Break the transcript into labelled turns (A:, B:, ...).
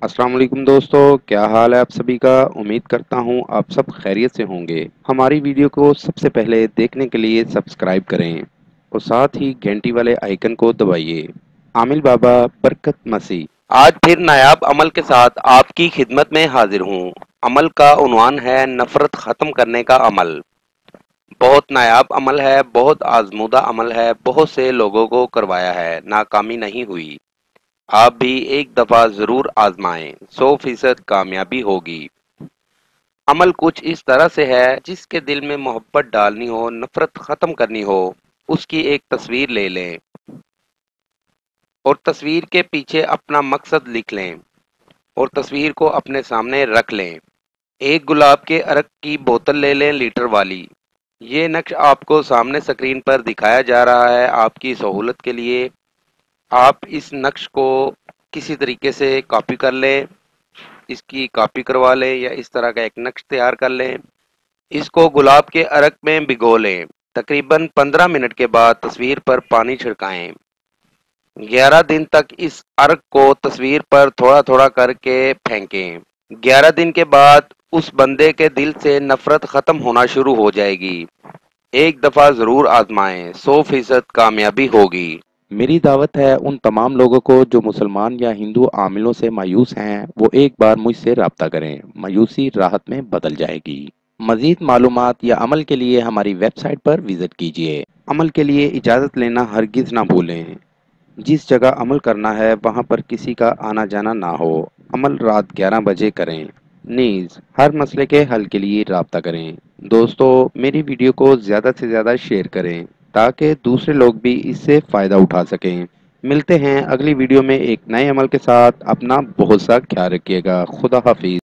A: अस्सलाम वालेकुम दोस्तों, क्या हाल है आप सभी का। उम्मीद करता हूँ आप सब खैरियत से होंगे। हमारी वीडियो को सबसे पहले देखने के लिए सब्सक्राइब करें और साथ ही घंटी वाले आइकन को दबाइए। आमिल बाबा बरकत मसीह आज फिर नायाब अमल के साथ आपकी खिदमत में हाजिर हूँ। अमल का उन्वान है नफरत खत्म करने का अमल। बहुत नायाब अमल है, बहुत आजमूदा अमल है, बहुत से लोगों को करवाया है, नाकामी नहीं हुई। आप भी एक दफा जरूर आजमाएं, 100% कामयाबी होगी। अमल कुछ इस तरह से है, जिसके दिल में मोहब्बत डालनी हो, नफरत खत्म करनी हो, उसकी एक तस्वीर ले लें और तस्वीर के पीछे अपना मकसद लिख लें और तस्वीर को अपने सामने रख लें। एक गुलाब के अरक की बोतल ले लें, लीटर वाली। ये नक्श आपको सामने स्क्रीन पर दिखाया जा रहा है आपकी सहूलत के लिए। आप इस नक्श को किसी तरीके से कॉपी कर लें, इसकी कॉपी करवा लें या इस तरह का एक नक्श तैयार कर लें। इसको गुलाब के अरक में भिगो लें। तकरीबन 15 मिनट के बाद तस्वीर पर पानी छिड़काएं। 11 दिन तक इस अर्क को तस्वीर पर थोड़ा थोड़ा करके फेंकें। 11 दिन के बाद उस बंदे के दिल से नफरत खत्म होना शुरू हो जाएगी। एक दफा जरूर आजमाएं, 100% कामयाबी होगी। मेरी दावत है उन तमाम लोगों को जो मुसलमान या हिंदू आमिलों से मायूस हैं, वो एक बार मुझसे राब्ता करें। मायूसी राहत में बदल जाएगी। मजीद मालूमात या अमल के लिए हमारी वेबसाइट पर विजिट कीजिए। अमल के लिए इजाज़त लेना हरगिज़ ना भूलें। जिस जगह अमल करना है वहाँ पर किसी का आना जाना ना हो। अमल रात 11 बजे करें। नीज़ हर मसले के हल के लिए राब्ता करें। दोस्तों, मेरी वीडियो को ज़्यादा से ज़्यादा शेयर करें ताकि दूसरे लोग भी इससे फ़ायदा उठा सकें। मिलते हैं अगली वीडियो में एक नए अमल के साथ। अपना बहुत सा ख्याल रखिएगा। खुदा हाफिज।